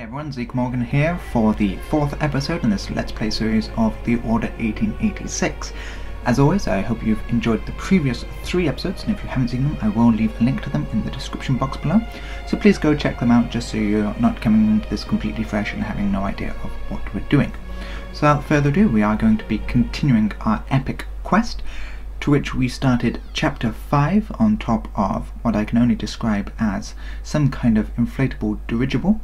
Hey everyone, Zeke here for the 4th episode in this Let's Play series of The Order 1886. As always, I hope you've enjoyed the previous 3 episodes, and if you haven't seen them, I will leave a link to them in the description box below. So please go check them out, just so you're not coming into this completely fresh and having no idea of what we're doing. So without further ado, we are going to be continuing our epic quest, to which we started Chapter 5 on top of what I can only describe as some kind of inflatable dirigible.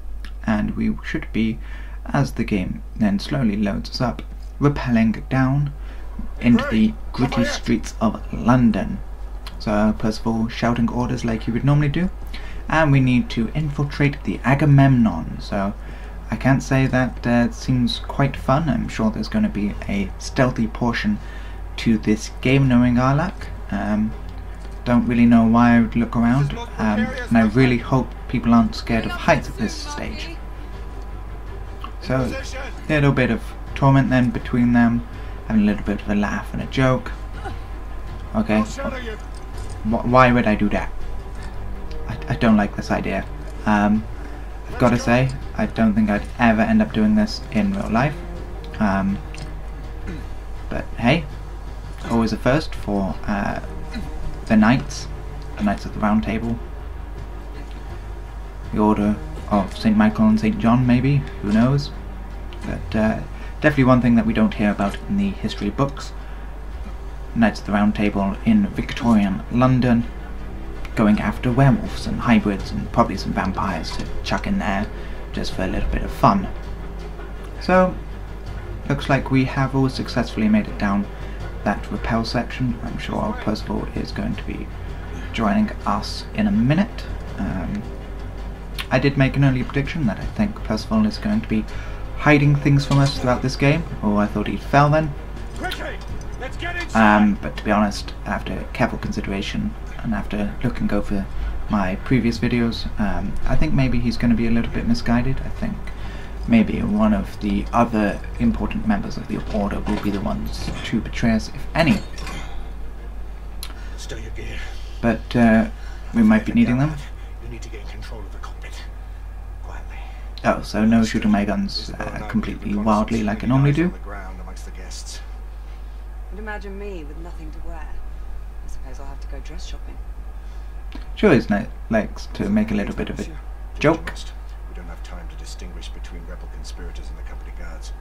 And we should be, as the game then slowly loads us up, rappelling down into the gritty streets of London. So Percival shouting orders like you would normally do, and we need to infiltrate the Agamemnon. So I can't say that it seems quite fun. I'm sure there's going to be a stealthy portion to this game, knowing our luck. Don't really know why I would look around, and I really hope people aren't scared of heights at this stage. So a little bit of torment then between them, having a little bit of a laugh and a joke. Okay, why would I do that? I don't like this idea. I've got to say, I don't think I'd ever end up doing this in real life. But hey, always a first for the Knights of the Round Table, the Order of St. Michael and St. John, maybe, who knows. But definitely one thing that we don't hear about in the history books. Knights of the Round Table in Victorian London, going after werewolves and hybrids and probably some vampires to chuck in there just for a little bit of fun. So looks like we have all successfully made it down that rappel section. I'm sure Percival is going to be joining us in a minute. I did make an early prediction that I think Percival is going to be hiding things from us throughout this game. Oh, I thought he fell then. But to be honest, after careful consideration and after looking over my previous videos, I think maybe he's going to be a little bit misguided. I think maybe one of the other important members of the Order will be the ones to betray us, if any. Stow your gear. But we might be needing them. You need to get in control of the cockpit. Quietly. Oh, so no shooting my guns completely wildly like I normally do. And imagine me with nothing to wear. I suppose I'll have to go dress shopping. Sure, his likes to make a little bit of a joke. We don't have time to distinguish between rebel conspirators and the company guards.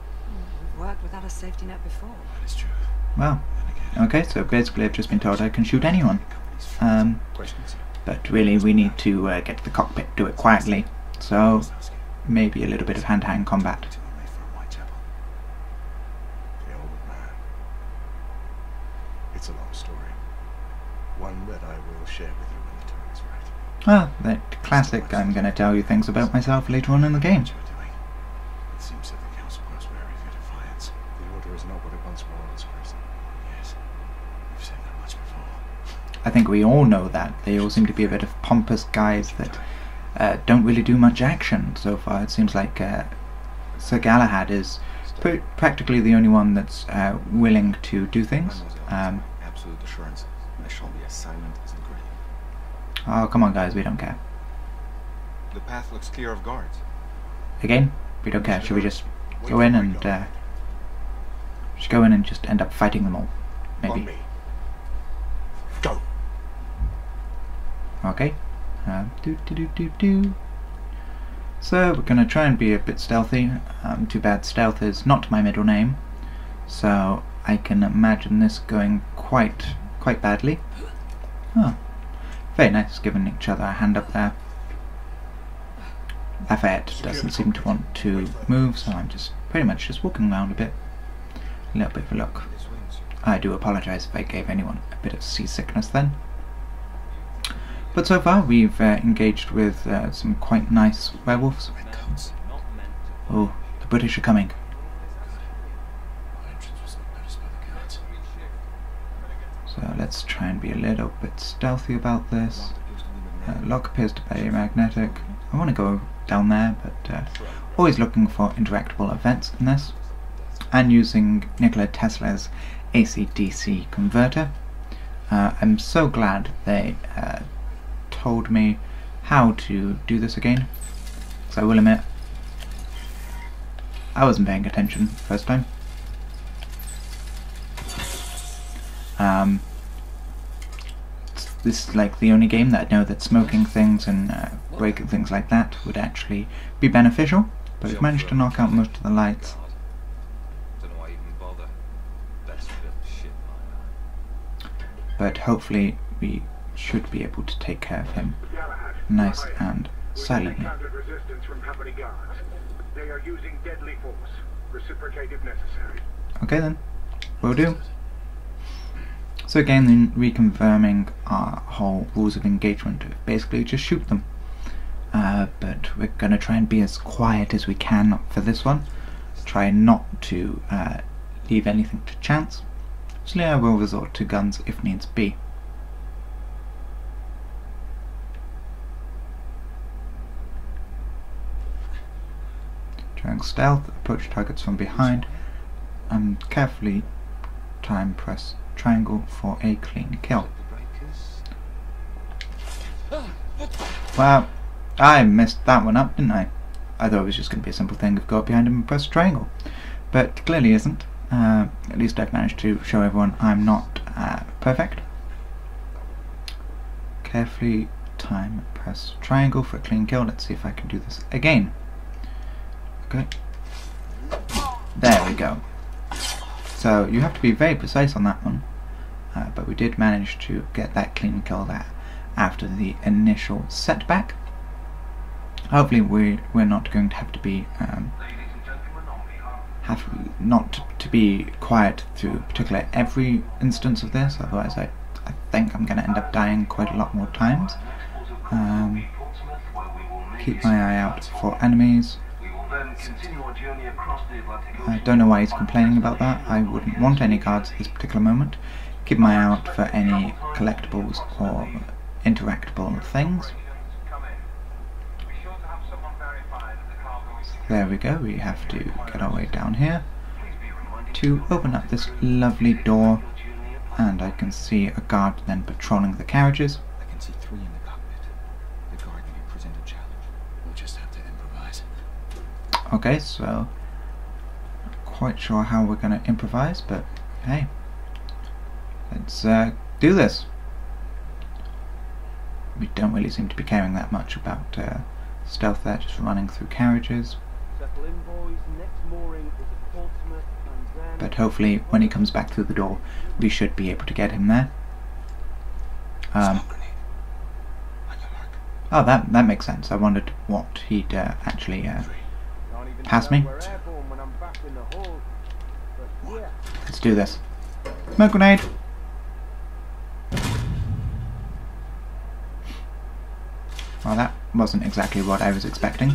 We've worked without a safety net before. That is true. Well, okay, so basically I've just been told I can shoot anyone. But really we need to get to the cockpit, do it quietly. So maybe a little bit of hand-to-hand combat. It's a long story. One that I will share with you when the time is right. Ah, that classic, I'm going to tell you things about myself later on in the game. It seems that the Council grows wary of your defiance. The Order is not what it once was, Grayson. Yes, you've said that much before. I think we all know that. They all seem to be a bit of pompous guys that don't really do much action so far. It seems like Sir Galahad is practically the only one that's willing to do things. Absolute assurance. I shall be as silent as the grave. Oh, come on guys, we don't care. The path looks clear of guards. Again, we don't care. Should we just go in and just end up fighting them all? Maybe. On me. Go. Okay. So we're going to try and be a bit stealthy. Too bad stealth is not my middle name, so I can imagine this going quite badly. Oh, very nice, giving each other a hand up there. Lafayette doesn't seem to want to move, so I'm just pretty much just walking around a bit. A little bit of a look. I do apologise if I gave anyone a bit of seasickness then. But so far we've engaged with some quite nice werewolves. Oh, the British are coming. So let's try and be a little bit stealthy about this. Lock appears to be magnetic. I want to go down there, but always looking for interactable events in this. And using Nikola Tesla's AC-DC converter. I'm so glad they told me how to do this again. So I will admit, I wasn't paying attention first time. This is like the only game that I know that smoking things and breaking things like that would actually be beneficial, but we've managed to knock out most of the lights. Don't know why I even bother. That's a bit of shit, But hopefully we should be able to take care of him nice and silently. Resistance from company guards. They are using deadly force. Reciprocate if necessary. Okay then, will do. So again, then reconfirming our whole rules of engagement, basically just shoot them. But we're going to try and be as quiet as we can for this one. Try not to leave anything to chance. So I will resort to guns if needs be. During stealth, approach targets from behind, and carefully try and press triangle for a clean kill. Well, I messed that one up, didn't I? I thought it was just going to be a simple thing of go up behind him and press triangle, but clearly isn't. At least I've managed to show everyone I'm not perfect. Carefully time press triangle for a clean kill. Let's see if I can do this again. Okay, there we go. So you have to be very precise on that one, but we did manage to get that clean kill there after the initial setback. Hopefully we're not going to have to be to be quiet through particularly every instance of this, otherwise I think I'm going to end up dying quite a lot more times. Keep my eye out for enemies. I don't know why he's complaining about that. I wouldn't want any guards at this particular moment. Keep my eye out for any collectibles or interactable things. There we go, we have to get our way down here to open up this lovely door, and I can see a guard then patrolling the carriages. I can see 3 in the cockpit. The guard may present a challenge. We'll just have to improvise. Okay, so not quite sure how we're going to improvise, but hey, let's do this. We don't really seem to be caring that much about stealth there, just running through carriages. But hopefully when he comes back through the door we should be able to get him there. Oh, that makes sense. I wondered what he'd actually pass me. Let's do this. Smoke grenade! Well, that wasn't exactly what I was expecting.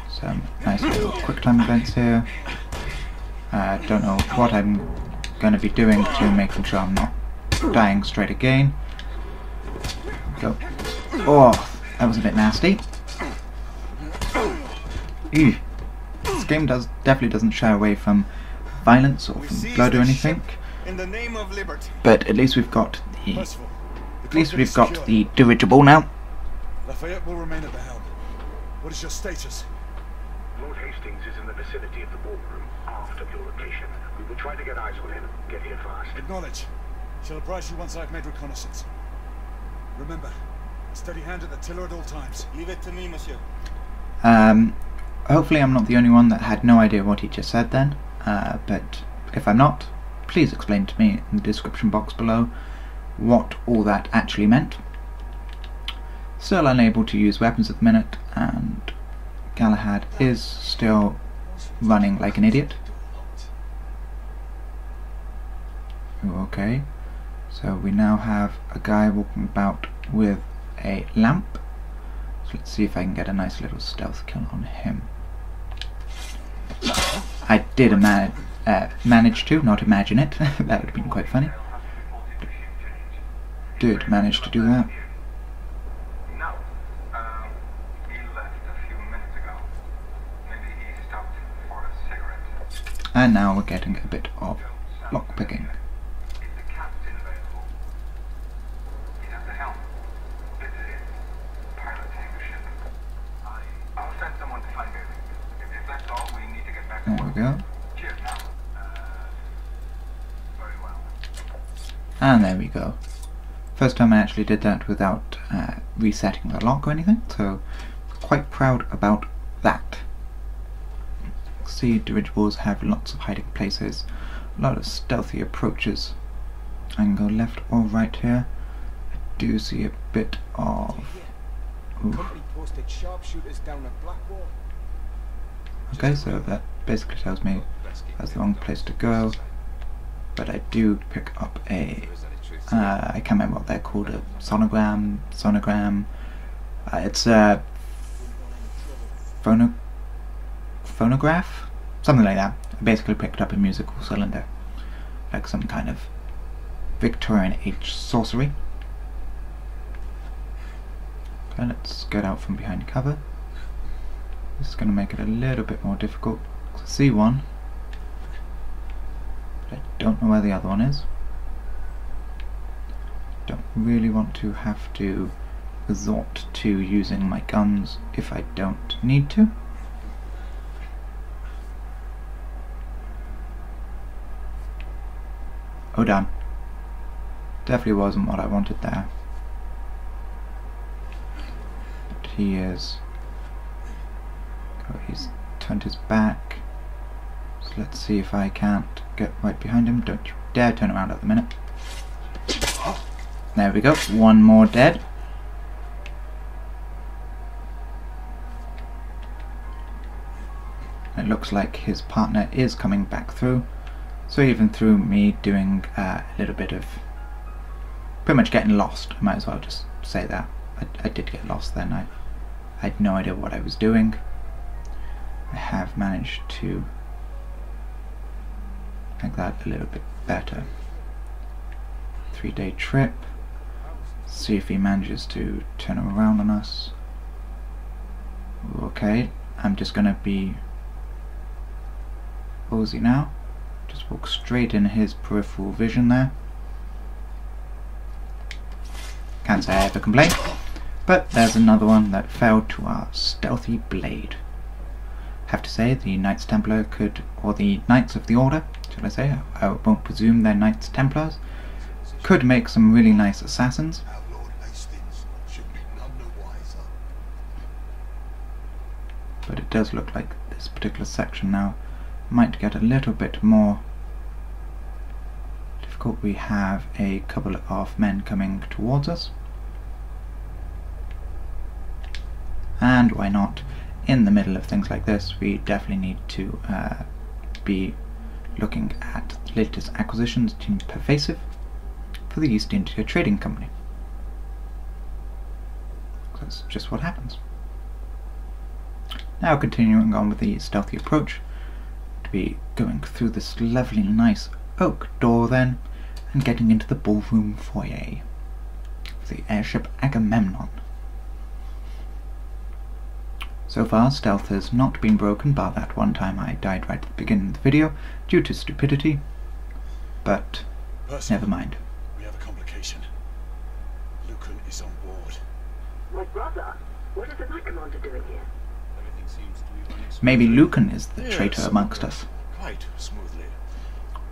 Some nice little quick time events here. Don't know what I'm going to be doing to making sure I'm not dying straight again. Go. Oh, that was a bit nasty. Ew. This game definitely doesn't shy away from violence or from blood or anything. In the name of liberty. But at least we've got the dirigible now. Lafayette will remain at the helm. What is your status? Lord Hastings is in the vicinity of the ballroom, aft of your location. We will try to get eyes on him. Get here fast. Acknowledge. Shall apprise you once I've made reconnaissance. Remember, a steady hand at the tiller at all times. Leave it to me, monsieur. Hopefully I'm not the only one that had no idea what he just said then. But if I'm not, please explain to me in the description box below what all that actually meant. Still unable to use weapons at the minute, and Galahad is still running like an idiot. Okay, so we now have a guy walking about with a lamp. So let's see if I can get a nice little stealth kill on him. I did manage to, not imagine it. That would have been quite funny. Did manage to do that. And now we're getting a bit of lockpicking. go. And there we go. First time I actually did that without resetting the lock or anything, so quite proud about that. See, dirigibles have lots of hiding places, a lot of stealthy approaches. I can go left or right here. I do see a bit of... Okay, so that basically tells me that's the wrong place to go. But I do pick up a... I can't remember what they're called, a sonogram. It's a phonograph? Something like that. I basically picked up a musical cylinder. Like some kind of Victorian age sorcery. Okay, let's get out from behind cover. This is going to make it a little bit more difficult to see one. But I don't know where the other one is. Don't really want to have to resort to using my guns if I don't need to. Oh damn. Definitely wasn't what I wanted there. But he is... Oh, he's turned his back. So let's see if I can't get right behind him. Don't you dare turn around at the minute. There we go, one more dead. It looks like his partner is coming back through. So even through me doing a little bit of pretty much getting lost, I might as well just say that. I did get lost then. I had no idea what I was doing. I have managed to make that a little bit better. 3-day trip. See if he manages to turn around on us. Okay, I'm just gonna be ballsy now. Just walk straight in his peripheral vision there. Can't say I ever complain. But there's another one that fell to our stealthy blade. Have to say, the Knights Templar could, or the Knights of the Order, should I say, I won't presume they're Knights Templars, could make some really nice assassins. But it does look like this particular section now might get a little bit more difficult. We have a couple of men coming towards us. And why not? In the middle of things like this, we definitely need to be looking at the latest acquisitions deemed pervasive for the East India Trading Company. That's just what happens. Now continuing on with the stealthy approach, to be going through this lovely nice oak door then, and getting into the ballroom foyer of the airship Agamemnon. So far stealth has not been broken, bar that one time I died right at the beginning of the video due to stupidity, but never mind. We have a complication. Lucan is on board. My brother? What is the Knight Commander doing here? Maybe Lucan is the traitor amongst us. Quite smoothly.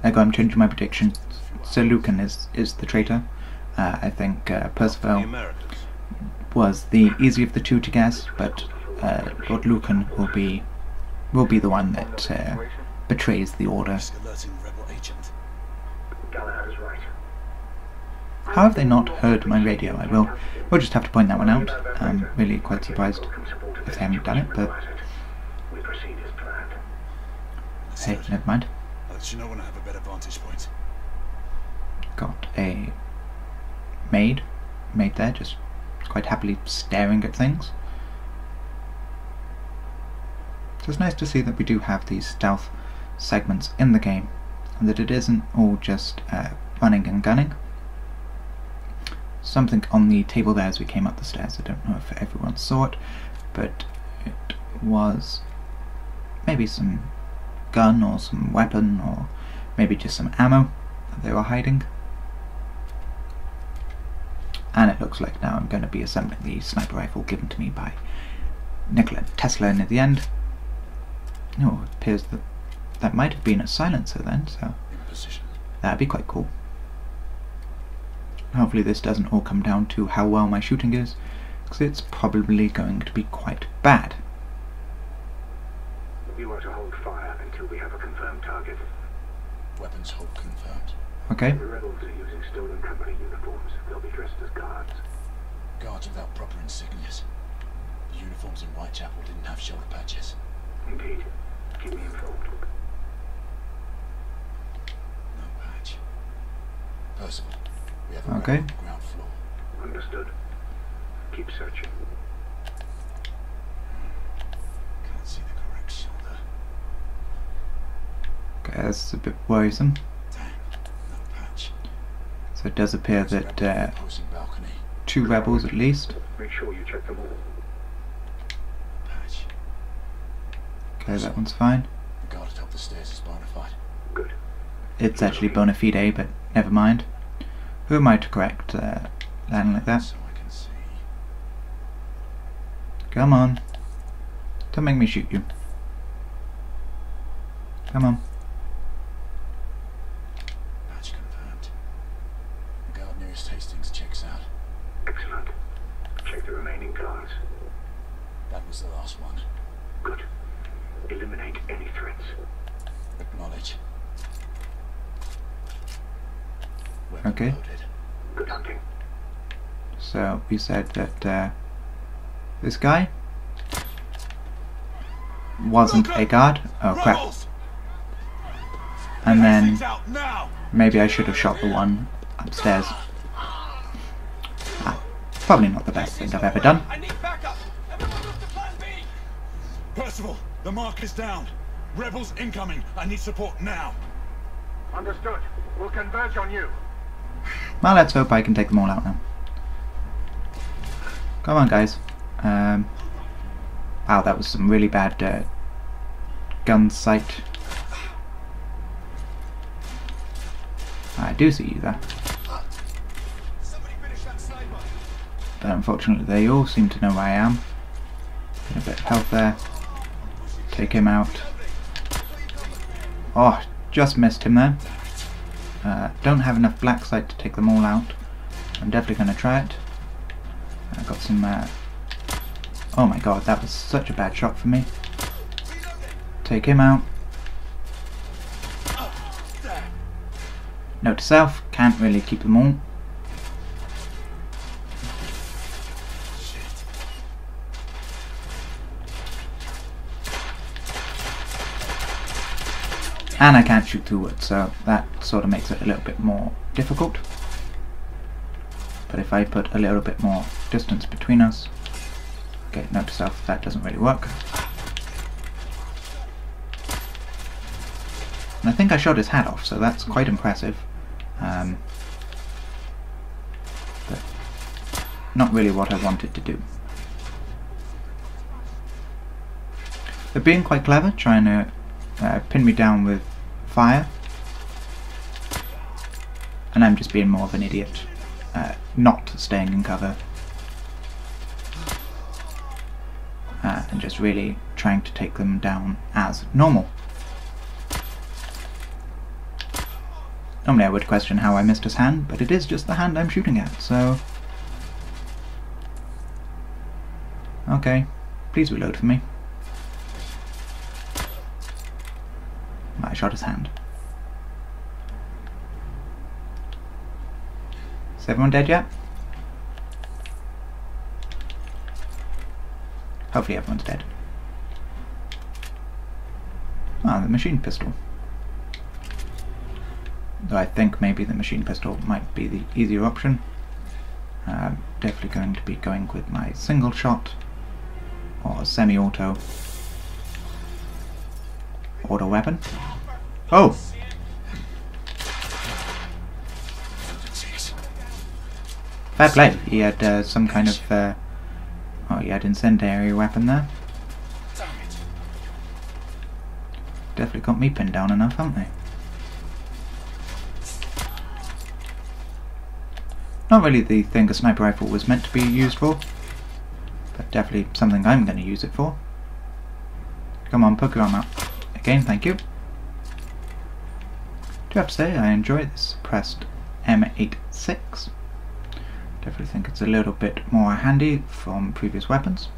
There go, I'm changing my prediction. Sir Lucan is the traitor. I think Percival was the easier of the two to guess, but Lord Lucan will be the one that betrays the order. How have they not heard my radio? We'll just have to point that one out. I'm really quite surprised if they haven't done it, but hey, never mind. I'll let you know when I have a better vantage point. Got a maid there, just quite happily staring at things. So it's nice to see that we do have these stealth segments in the game, and that it isn't all just running and gunning. Something on the table there as we came up the stairs, I don't know if everyone saw it, but it was maybe some gun or some weapon or maybe just some ammo that they were hiding. And it looks like now I'm going to be assembling the sniper rifle given to me by Nikola Tesla, and at the end, oh, it appears that that might have been a silencer then, so In position. that'd be quite cool. Hopefully this doesn't all come down to how well my shooting is, because it's probably going to be quite bad. You are to hold fire until we have a confirmed target. Weapons hold confirmed. Okay, The rebels are using stolen company uniforms. They'll be dressed as guards. Guards without proper insignias. The uniforms in Whitechapel didn't have shoulder patches. Indeed. Keep me informed. No patch. Percival, we have a Okay. rebel on the ground floor. Understood. Keep searching. Can't see the correct shoulder. okay, that's a bit worrisome. Damn, no patch. So it does appear There's a that rebel on the opposing balcony. 2 rebels at least. Make sure you check them all. Patch. Okay, that one's fine. The guard atop the stairs is bona fide. Good. It's actually bona fide, but never mind. Who am I to correct landing like that? So I can see. Come on. Don't make me shoot you. Come on. Patch confirmed. The guard nearest Hastings checks out. Excellent. Check the remaining guards. That was the last one. Good. Eliminate any threats. Acknowledge. Weapon Okay. loaded. Good hunting. So we said that this guy wasn't a guard. Oh crap. And then maybe I should have shot the one upstairs. Probably not the best thing I've ever done. I need backup. Everyone move to plan B. Percival, the mark is down. Rebels incoming. I need support now. Understood. We'll converge on you. Well, let's hope I can take them all out now. Come on, guys. Wow, that was some really bad gun sight. I do see you there. Somebody finish that sniper. But unfortunately they all seem to know where I am. Get a bit of health there. Take him out. Oh, just missed him there. Don't have enough black sight to take them all out. I'm definitely going to try it. I got some... oh my god, that was such a bad shot for me. Take him out. Note to self, can't really keep them all. And I can't shoot through it, so that sort of makes it a little bit more difficult. But if I put a little bit more distance between us... Okay, note to self, that doesn't really work. And I think I shot his hat off, so that's quite impressive. But not really what I wanted to do. They're being quite clever, trying to pin me down with fire. And I'm just being more of an idiot, not staying in cover. And just really trying to take them down as normal. Normally I would question how I missed his hand, but it is just the hand I'm shooting at, so... Okay, please reload for me. I shot his hand. Is everyone dead yet? Hopefully everyone's dead. Ah, the machine pistol. Though I think maybe the machine pistol might be the easier option. Definitely going to be going with my single shot or semi-auto auto weapon. Oh! Fair play. He had some kind of oh, he had incendiary weapon there. Definitely got me pinned down enough, haven't they? Not really the thing a sniper rifle was meant to be used for, but definitely something I'm going to use it for. Come on, poke your arm out. Again, thank you. do have to say I enjoy this suppressed M86. Definitely think it's a little bit more handy from previous weapons.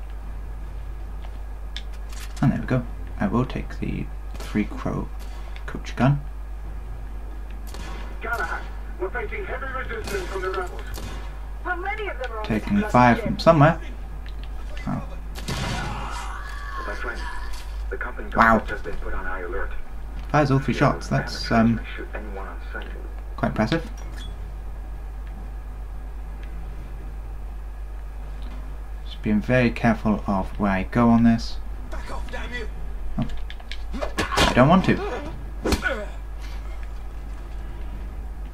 And there we go. I will take the 3-crow coach gun. Galahad, we're facing heavy resistance from the rebels. How many of them are on Taking this fire bloody from ship? somewhere. Oh. My friend, the company Wow. has been put on high alert. Fires all 3 shots. That's Shoot anyone on sight. quite impressive. Just being very careful of where I go on this. Back off, damn you! I don't want to.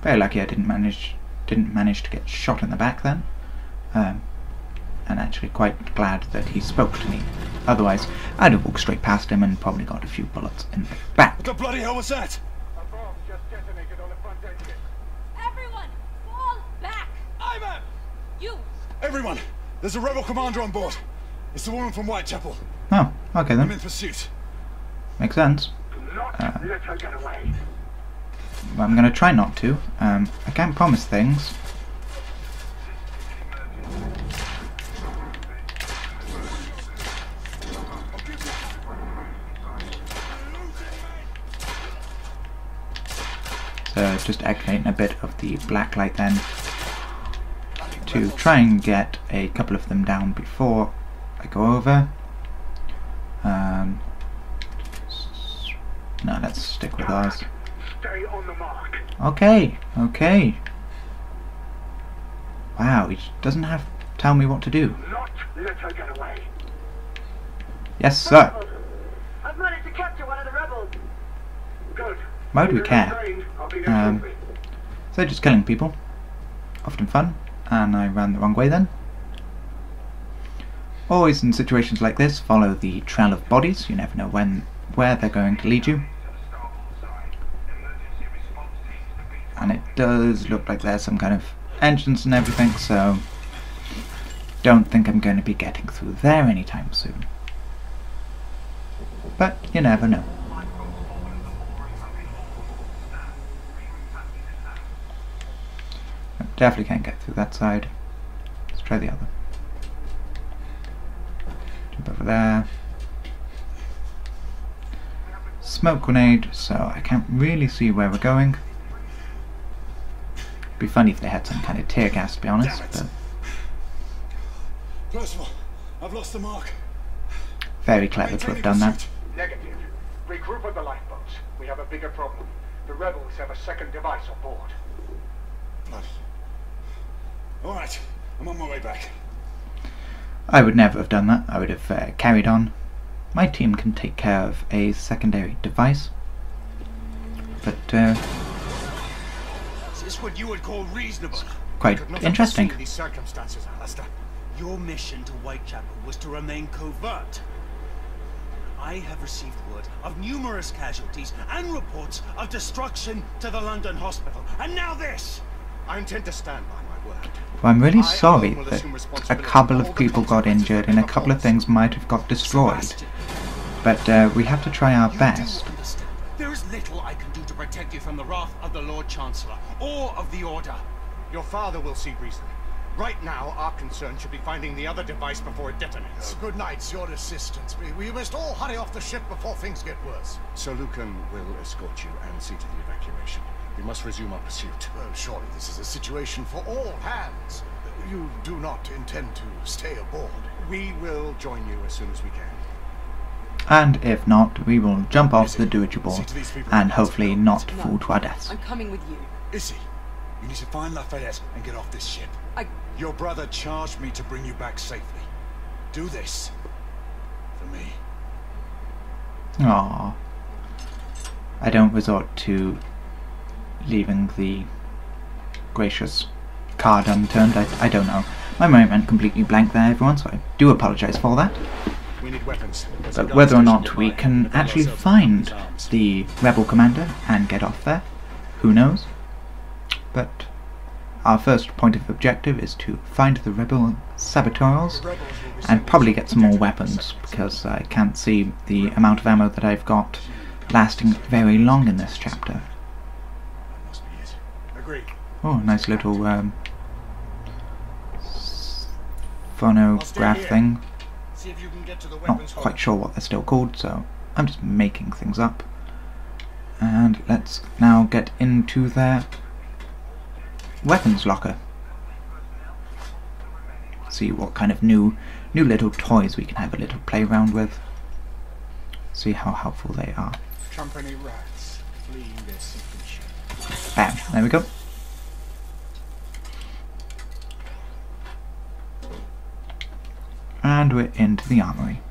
Very lucky I didn't manage to get shot in the back then. And actually quite glad that he spoke to me. Otherwise, I'd have walked straight past him and probably got a few bullets in the back. What the bloody hell was that? A bomb just detonated on the front engine. Everyone, fall back! I'm out! You! Everyone, there's a rebel commander on board. It's the woman from Whitechapel. Oh, okay I'm then. in pursuit. Makes sense. Do not let her get away. Well, I'm going to try not to. I can't promise things. So just activating a bit of the black light then to try and get a couple of them down before I go over. No, let's stick with ours. Stay on the mark. Okay, okay. Wow, he doesn't have to tell me what to do. Do not let her get away. Yes, sir. I've managed to capture one of the rebels. Good. Why do we If you're care? trained, I'll be there shortly. So just killing people. Often fun. And I ran the wrong way then. Always in situations like this, follow the trail of bodies. You never know where they're going to lead you. And it does look like there's some kind of entrance and everything, so don't think I'm going to be getting through there anytime soon. But you never know. I definitely can't get through that side. Let's try the other. Jump over there. Smoke grenade, so I can't really see where we're going. Be funny if they had some kind of tear gas, to be honest. But Percival, I've lost the mark. very clever to have done that. Negative. Regroup on the lifeboats. We have a bigger problem. The rebels have a second device on board. Bloody. Alright, I'm on my way back. I would never have done that. I would have carried on. My team can take care of a secondary device. But Is this what you would call reasonable? quite interesting. In these circumstances, Alistair. Your mission to Whitechapel was to remain covert. I have received word of numerous casualties and reports of destruction to the London hospital. And now this! I intend to stand by my word. Well, I'm really sorry that a couple of people got injured and a couple of things might have got destroyed. But we have to try our best. There is little I can do to protect you from the wrath of the Lord Chancellor or of the Order. Your father will see reason. Right now, our concern should be finding the other device before it detonates. Good night, your assistance. We must all hurry off the ship before things get worse. Sir Lucan will escort you and see to the evacuation. We must resume our pursuit. Well, surely this is a situation for all hands. You do not intend to stay aboard. We will join you as soon as we can. And if not, we will jump off the dirigible and hopefully not fall to our deaths. I'm coming with you. Izzy, you need to find Lafayette and get off this ship. Your brother charged me to bring you back safely. Do this. For me. Aww. I don't resort to leaving the gracious card unturned. I don't know. My mind went completely blank there, everyone, so I do apologise for that. We need weapons. But whether or not we can actually find the rebel commander and get off there, who knows? But our first point of objective is to find the rebel saboteurs and probably get some more weapons, because I can't see the amount of ammo that I've got lasting very long in this chapter. Agree. Oh, nice little phonograph thing. See if you can get to the Not weapons quite sure what they're still called, so I'm just making things up. And let's now get into their weapons locker. See what kind of new little toys we can have a little play around with. See how helpful they are. Company rats fleeing their sinking ship. Bam, there we go. And we're into the armory.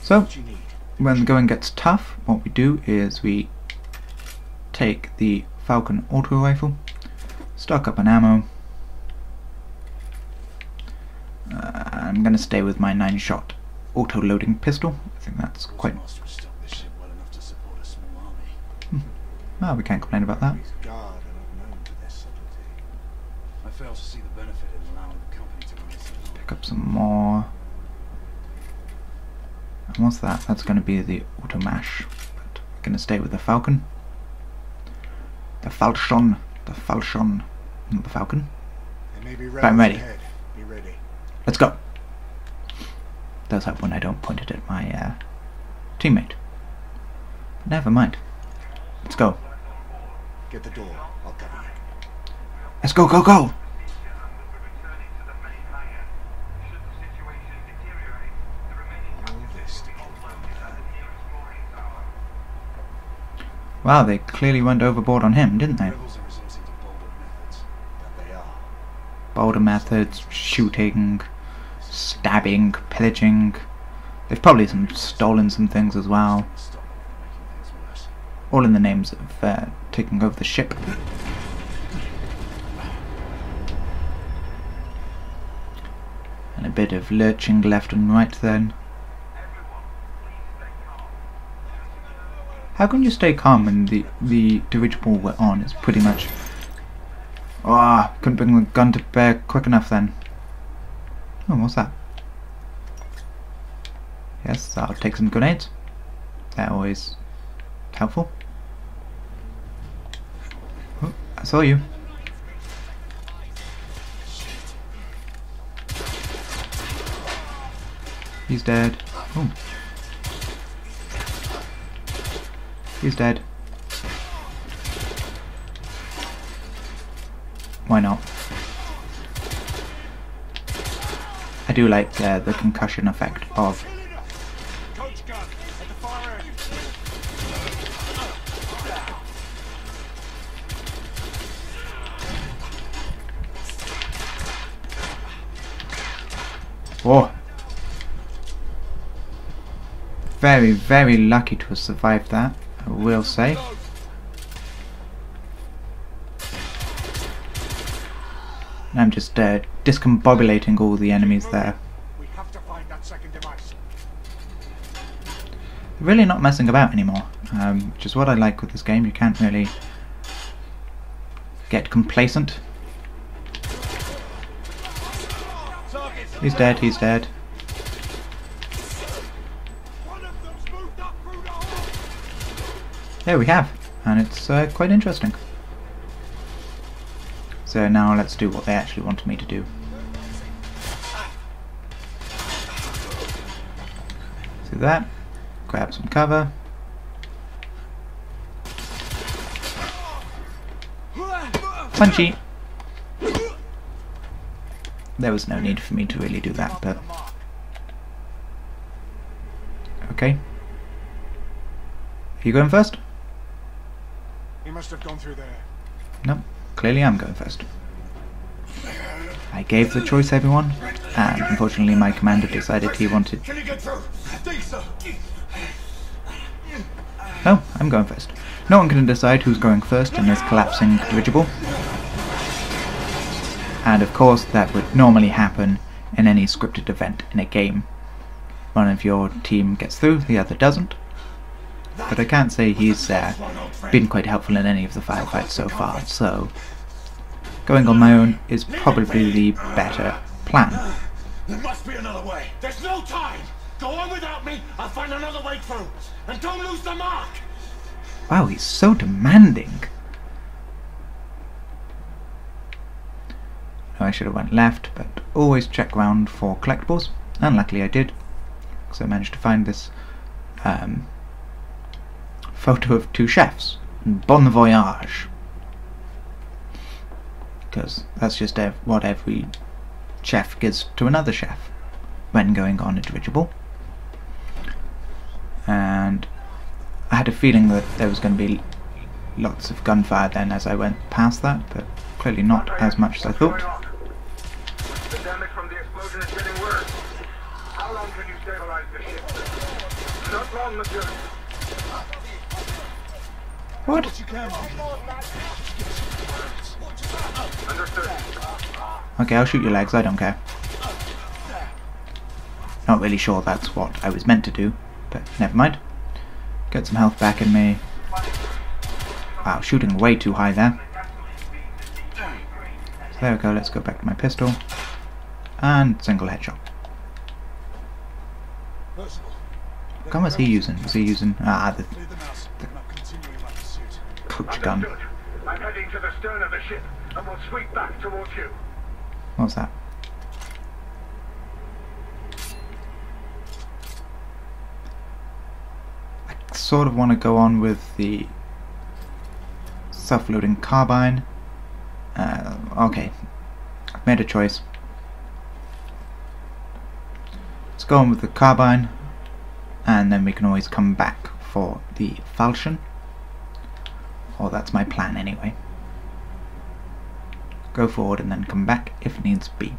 So, What you need? when the going gets tough, what we do is we take the Falcon auto rifle, stock up on ammo. I'm going to stay with my 9-shot auto-loading pistol. I think that's quite... Master has stocked this ship well enough to support a small army. Well, we can't complain about that. These guard are not known for their subtlety. I fail to see the benefit in allowing the company to run this alone. Pick up some more. And what's that? That's going to be the auto mash. But we're going to stay with the Falcon. The Falchion. The Falchion. Not the Falcon. They may be Right, I'm ready. ahead. Be ready. Let's go. Does help when I don't point it at my teammate. But never mind. Let's go. Get the door. I'll cover you. Let's go, go, go! All this to keep from that. Wow, they clearly went overboard on him, didn't they? Rebels are resorting to bolder methods. That they are. Bolder methods, shooting, stabbing, pillaging. They've probably stolen some things as well. Stop them from making things worse. All in the names of taking over the ship. And a bit of lurching left and right then. How can you stay calm when the dirigible we're on is pretty much... Ah, couldn't bring the gun to bear quick enough then. Oh, what's that? Yes, I'll take some grenades. They're always helpful. Oh, I saw you. He's dead. Oh. He's dead. Why not? I do like the concussion effect of... Coach gun at the far end. Oh! Very, very lucky to have survived that, I will say. I'm just discombobulating all the enemies there. We have to find that second device. They're really not messing about anymore, which is what I like with this game. You can't really get complacent. He's dead, he's dead. There we have, and it's quite interesting. So now let's do what they actually wanted me to do. So that, grab some cover. Punchy! There was no need for me to really do that, but... Okay. Are you going first? He must have gone through there. Nope. Clearly I'm going first. I gave the choice, everyone, and unfortunately my commander decided he wanted... Can you get through? I think so. No, I'm going first. No one can decide who's going first in this collapsing dirigible. And of course that would normally happen in any scripted event in a game. One of your team gets through, the other doesn't. But I can't say he's been quite helpful in any of the firefights so far, so going on my own is probably the better plan. There must be another way. There's no time. Go on without me. I'll find another way through. And don't lose the mark. Wow, he's so demanding. I should have went left, but always check around for collectibles, and luckily I did, because I managed to find this photo of two chefs. Bon voyage, because that's just what every chef gives to another chef when going on a dirigible. And I had a feeling that there was going to be lots of gunfire then as I went past that, but clearly not as much as I thought. The damage from the explosion is getting worse. How long can you stabilize the ship? Not long, monsieur. What? Understood. Okay, I'll shoot your legs, I don't care. Not really sure that's what I was meant to do, but never mind. Get some health back in me. Wow, shooting way too high there. So there we go, let's go back to my pistol. And single headshot. What gun was he using? Was he using the pooch gun? I'm heading to the stern of the ship and will sweep back towards you. What's that? I sort of want to go on with the self-loading carbine. Okay, I've made a choice. Let's go on with the carbine, and then we can always come back for the falchion. Or that's my plan anyway. Go forward and then come back if needs be.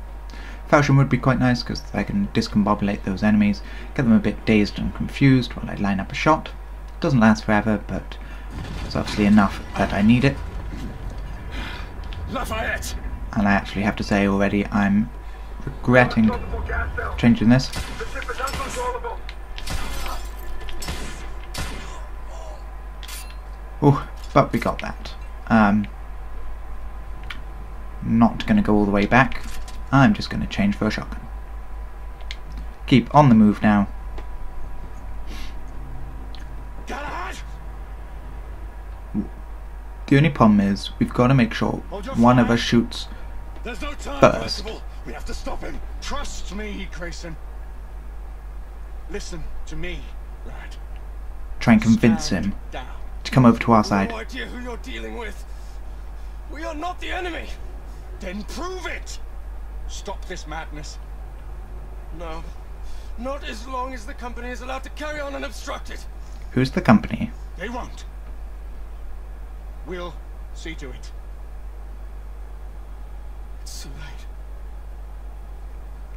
Falchion would be quite nice because I can discombobulate those enemies, get them a bit dazed and confused while I line up a shot. It doesn't last forever, but it's obviously enough that I need it. Lafayette! And I actually have to say already I'm regretting changing this. The ship is uncontrollable. Oh, but we got that. Not going to go all the way back. I'm just going to change for a shotgun. Keep on the move now. The only problem is we've got to make sure one of us shoots There's no time, first. Percival. We have to stop him. Trust me, Grayson. Listen to me, lad. Try and convince him to come over to our side. No idea who you're dealing with. We are not the enemy. Then prove it. Stop this madness. No, not as long as the company is allowed to carry on unobstructed. Who's the company? They won't. We'll see to it. It's too late.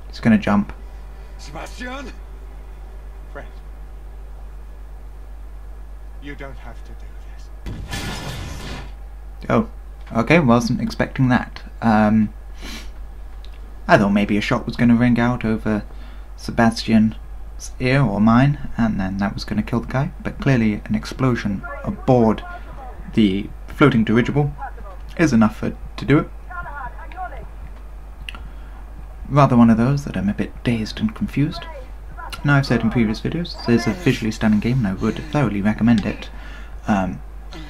He's going to jump. Sebastian? Friend. You don't have to do this. Oh, okay, wasn't expecting that. I thought maybe a shot was going to ring out over Sebastian's ear or mine, and then that was going to kill the guy, but clearly an explosion aboard the floating dirigible is enough to do it. Rather one of those that I'm a bit dazed and confused. Now, I've said in previous videos, this is a visually stunning game and I would thoroughly recommend it. But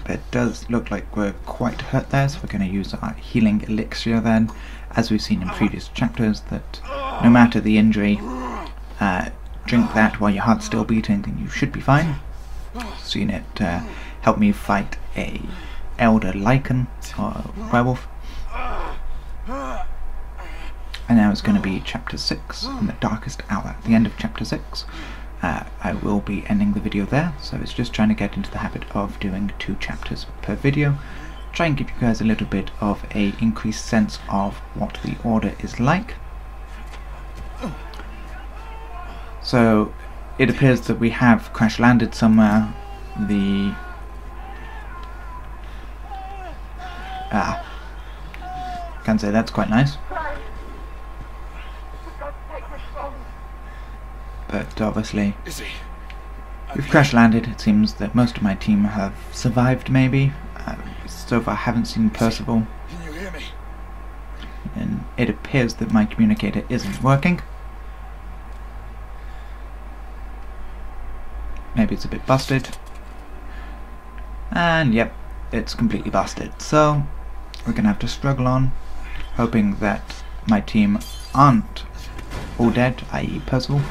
it does look like we're quite hurt there, so we're going to use our healing elixir then, as we've seen in previous chapters, that no matter the injury, drink that while your heart's still beating and you should be fine. Seen it help me fight a elder lichen or werewolf. And now it's going to be chapter 6, in the darkest hour. At the end of chapter 6, I will be ending the video there, so it's just trying to get into the habit of doing 2 chapters per video. Try and give you guys a little bit of a increased sense of what the Order is like. So it appears that we have crash landed somewhere. The can say that's quite nice. But obviously we've crash landed. It seems that most of my team have survived maybe. So far I haven't seen Percival. Can you hear me? And it appears that my communicator isn't working. Maybe it's a bit busted. And yep, it's completely busted. So we're gonna have to struggle on, hoping that my team aren't all dead, i.e. Percival.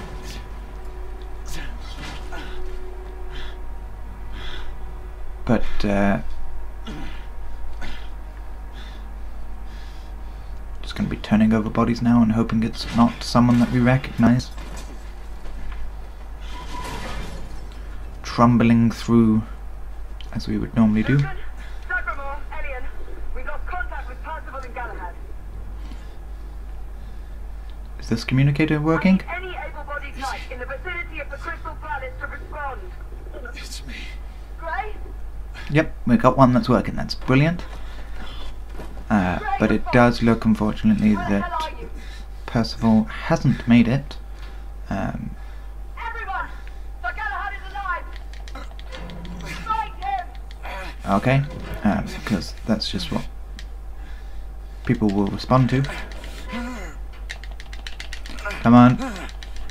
But just going to be turning over bodies now and hoping it's not someone that we recognise. Trumbling through as we would normally do. Is this communicator working? Any able-bodied type in the vicinity of the crystal planet to respond. It's me. Gray? Yep, we got one that's working. That's brilliant. But it does look, unfortunately, that Percival hasn't made it. Everyone! Sir Galahad is alive! Fight him! Okay, because that's just what people will respond to. Come on,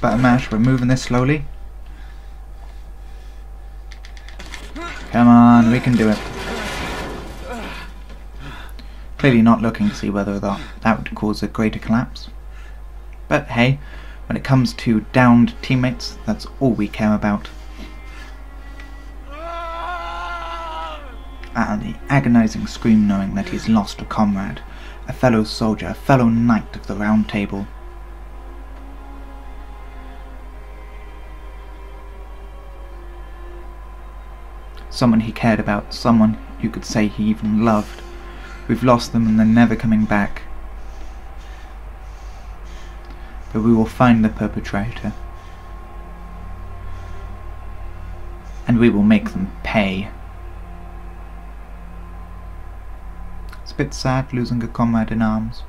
button mash, we're moving this slowly. Come on, we can do it. Clearly not looking to see whether that would cause a greater collapse. But hey, when it comes to downed teammates, that's all we care about. And the agonising scream knowing that he's lost a comrade, a fellow soldier, a fellow knight of the Round Table. Someone he cared about, someone you could say he even loved. We've lost them and they're never coming back. But we will find the perpetrator. And we will make them pay. It's a bit sad losing a comrade in arms,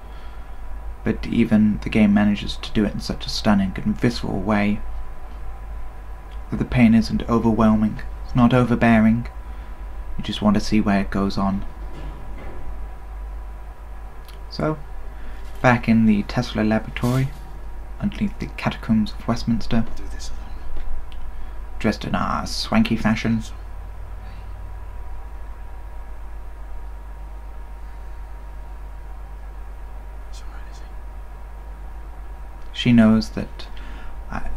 but even the game manages to do it in such a stunning and visceral way that the pain isn't overwhelming. It's not overbearing. You just want to see where it goes on. So, back in the Tesla laboratory, underneath the catacombs of Westminster, Do this alone. dressed in our swanky fashion. It's alright, is he? She knows that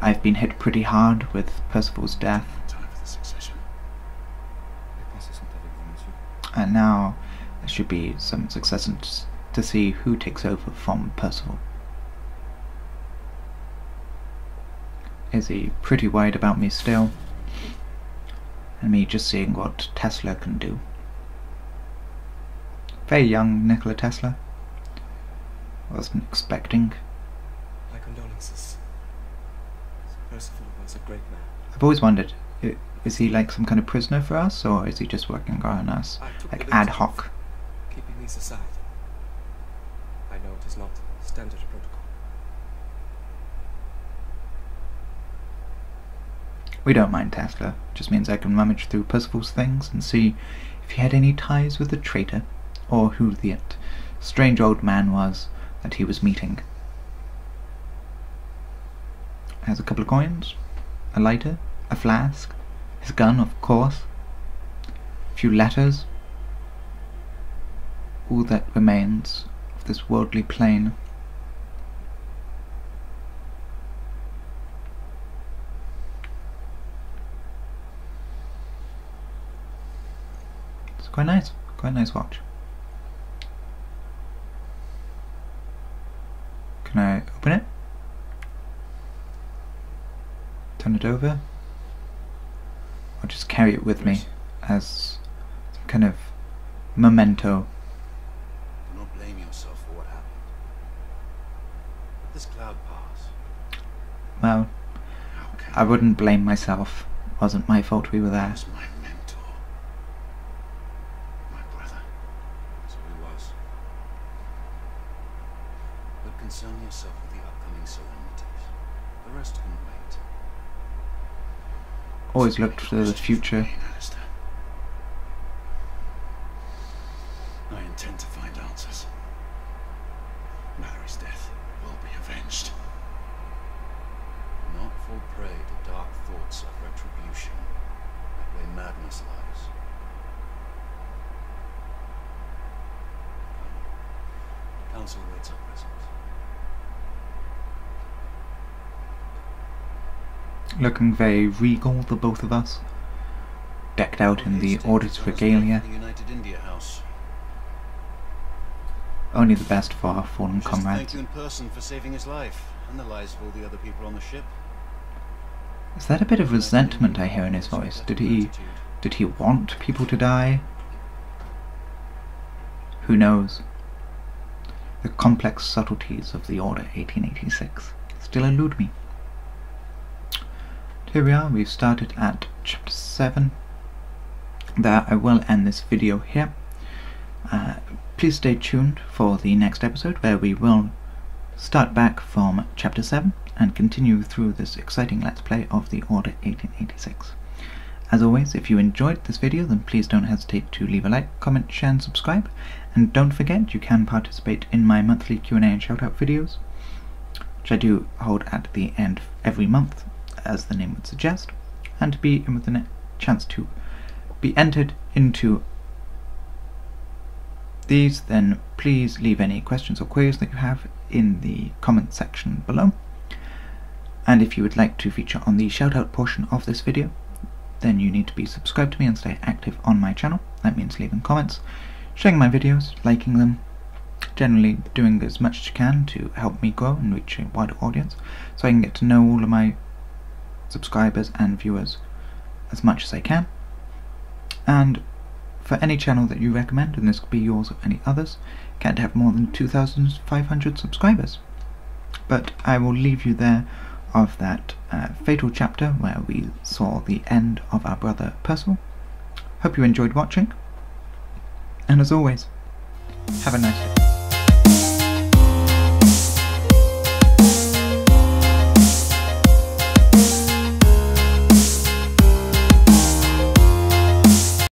I've been hit pretty hard with Percival's death, Time for the succession. and now there should be some succession to see who takes over from Percival. Is he pretty worried about me still? And me just seeing what Tesla can do. Very young Nikola Tesla. Wasn't expecting. My condolences. Percival was a great man. I've always wondered, is he like some kind of prisoner for us, or is he just working on us, like ad hoc? Keeping these aside. I know it is not standard protocol. We don't mind Tesla. Just means I can rummage through Percival's things and see if he had any ties with the traitor, or who the strange old man was that he was meeting. Has a couple of coins, a lighter, a flask, his gun, of course, a few letters. All that remains of this worldly plane. It's quite nice watch. Can I open it? Turn it over? Or just carry it with me as some kind of memento? Do not blame yourself for what happened. Let this cloud pass. Well, I wouldn't blame myself. It wasn't my fault we were there. He was my mentor. My brother. So he was. But concern yourself with the upcoming solemnities. The rest can wait. Always looked to the future. Alistair. I intend to find answers. Mallory's death will be avenged. Do not fall prey to dark thoughts of retribution. That way madness lies. Come. The council waits our presence. looking very regal, the both of us, decked out in the Order's regalia. United India House. Only the best for our fallen comrades. Thank you in person for saving his life and the lives of all the other people on the ship. Is that a bit of resentment I hear in his voice? Did he want people to die? Who knows? The complex subtleties of the Order 1886 still elude me. Here we are, we've started at chapter 7. There, I will end this video here. Please stay tuned for the next episode, where we will start back from chapter 7 and continue through this exciting Let's Play of the Order 1886. As always, if you enjoyed this video, then please don't hesitate to leave a like, comment, share and subscribe. And don't forget, you can participate in my monthly Q&A and shoutout videos, which I do hold at the end of every month, as the name would suggest, and to be in with the chance to be entered into these, then please leave any questions or queries that you have in the comment section below. And if you would like to feature on the shoutout portion of this video, then you need to be subscribed to me and stay active on my channel. That means leaving comments, sharing my videos, liking them, generally doing as much as you can to help me grow and reach a wider audience, so I can get to know all of my subscribers and viewers as much as I can. And for any channel that you recommend, and this could be yours or any others, can't have more than 2,500 subscribers. But I will leave you there of that fatal chapter where we saw the end of our brother Percival. Hope you enjoyed watching, and as always, have a nice day.